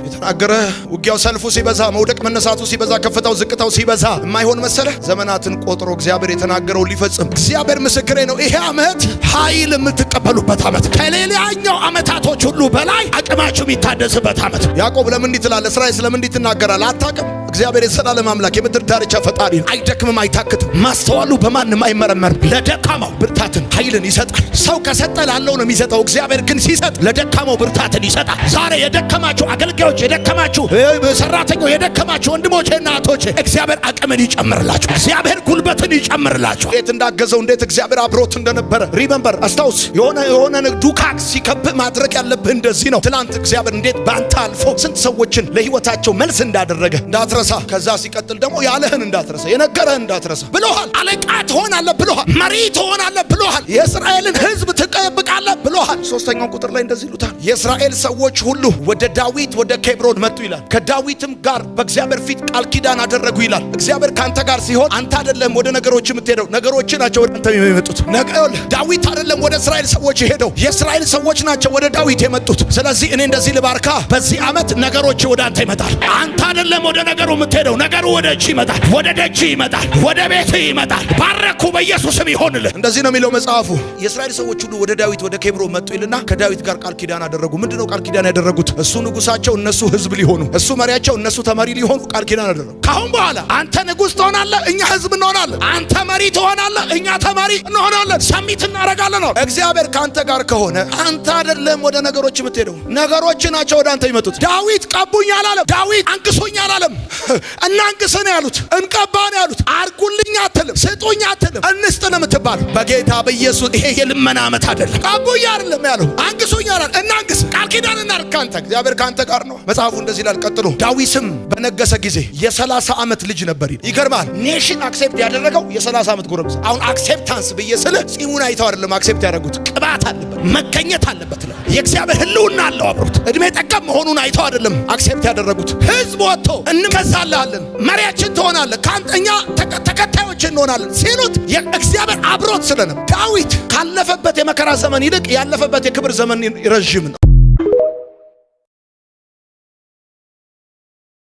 የተናገረ ውጊያው ሰልፉ ሲበዛ መውደቅ መነሳቱ ሲበዛ ከፍታው ዝቅታው ሲበዛ የማይሆን መሰለ ዘመናትን ቆጥሮ እግዚአብሔር የተናገረው ሊፈጽም እግዚአብሔር ምስክሬ ነው። ይሄ ዓመት ኃይል የምትቀበሉበት ዓመት ከሌላኛው ዓመታቶች ሁሉ በላይ አቅማችሁ የሚታደስበት ዓመት። ያዕቆብ ለምን እንዲህ ትላለህ? እስራኤል ስለምን እንዲህ ትናገራለህ? አታውቅም? እግዚአብሔር የዘላለም አምላክ የምድር ዳርቻ ፈጣሪ ነው። አይደክምም፣ አይታክትም። ማስተዋሉ በማንም አይመረመርም። ለደካማው ብርታትን ኃይልን ይሰጣል። ሰው ከሰጠ ላለው ነው የሚሰጠው። እግዚአብሔር ግን ሲሰጥ ለደካማው ብርታትን ይሰጣል። ዛሬ የደከማችሁ አገልጋዮች፣ የደከማችሁ ሰራተኞች፣ የደከማችሁ ወንድሞቼና እህቶቼ እግዚአብሔር አቅምን ይጨምርላችሁ። እግዚአብሔር ጉልበትን ይጨምርላችሁ። እንዴት እንዳገዘው እንዴት እግዚአብሔር አብሮት እንደነበረ ሪመምበር አስታውስ። የሆነ ዱካክ ሲከብ ማድረግ ያለብህ እንደዚህ ነው። ትናንት እግዚአብሔር እንዴት ባንተ አልፎ ስንት ሰዎችን ለህይወታቸው መልስ እንዳደረገ እንዳትረሳ። ከዛ ሲቀጥል ደግሞ ያለህን እንዳትረሳ፣ የነገረህን እንዳትረሳ ብሎሃል። አለቃ ትሆናለህ ብሎሃል። መሪ ትሆናለህ ብሎሃል። የእስራኤልን ህዝብ ትጠብቃለህ ብሎሃል። ሶስተኛው ቁጥር ላይ እንደዚህ ይሉታል፣ የእስራኤል ሰዎች ሁሉ ወደ ዳዊት ወደ ኬብሮን መጡ ይላል። ከዳዊትም ጋር በእግዚአብሔር ፊት ቃል ኪዳን አደረጉ ይላል። እግዚአብሔር ካንተ ጋር ሲሆን አንተ አይደለም ወደ ነገሮች የምትሄደው፣ ነገሮች ናቸው ወደ አንተ የሚመጡት። ዳዊት አይደለም ወደ እስራኤል ሰዎች የሄደው፣ የእስራኤል ሰዎች ናቸው ወደ ዳዊት የመጡት። ስለዚህ እኔ እንደዚህ ልባርካ፣ በዚህ ዓመት ነገሮች ወደ አንተ ይመጣል። አንተ አይደለም ወደ ነገሩ የምትሄደው፣ ነገሩ ወደ እጅ ይመጣል፣ ወደ ደጅ ይመጣል፣ ወደ ቤት ይመጣል። ባረኩ በኢየሱስም ይሆንልህ። እንደዚህ ነው የሚለው መጽሐፉ። የእስራኤል ሰዎች ሁሉ ወደ ዳዊት ወደ ኬብሮን መጡ ይልና ከዳዊት ጋር ቃል ኪዳን አደረጉ። ምንድነው ቃል ኪዳን ያደረጉት? እሱ ንጉሳቸው፣ እነሱ ህዝብ ሊሆኑ፣ እሱ መሪያቸው፣ እነሱ ተመሪ ሊሆኑ ቃል ኪዳን አደረጉ። ካሁን በኋላ አንተ ንጉስ ትሆናለህ፣ እኛ ህዝብ እንሆናለን። አንተ መሪ ትሆናለህ፣ እኛ ተመሪ እንሆናለን። ሰሚት እናደርጋለን ነው። እግዚአብሔር ካንተ ጋር ከሆነ አንተ አይደለም ወደ ነገሮች የምትሄደው፣ ነገሮች ናቸው ወደ አንተ ይመጡት። ዳዊት ቀቡኝ አላለም። ዳዊት አንግሶኝ አላለም። እናንግስ ነው ያሉት፣ እንቀባ ነው ያሉት። አርጉልኝ አትልም፣ ስጡኝ አትልም፣ እንስጥ ነው የምትባለው። በጌታ በኢየሱስ ይሄ የልመና ዓመት አይደለም። ቀቡኝ አይደለም ያለው፣ አንግሶኝ አላለም። እናንግስ፣ ቃል ኪዳን እናድርግ ካንተ። እግዚአብሔር ካንተ ጋር ነው። መጽሐፉ እንደዚህ ይላል። ቀጥሎ ዳዊትም በነገሰ ጊዜ የ30 ዓመት ልጅ ነበር። ይገርማል። ኔሽን አክሴፕት ያደረገው የ30 ዓመት ጎረምሳ። አሁን አክሴፕታንስ ብዬ ስለ ጺሙን አይተው አይደለም አክሴፕት ያደረጉት፣ ቅባት አለበት፣ መገኘት አለበት ነው። የእግዚአብሔር ህልውና አለው አብሮት። እድሜ ጠቀም መሆኑን አይተው አይደለም አክሴፕት ያደረጉት። ህዝብ ወጥቶ እንገዛልሃለን፣ መሪያችን ትሆናለህ፣ ካንተኛ ተከታዮች እንሆናለን ሲሉት የእግዚአብሔር አብሮት ስለነበር ዳዊት ካለፈበት የመከራ ዘመን ይልቅ ያለፈበት የክብር ዘመን ረዥም ነው።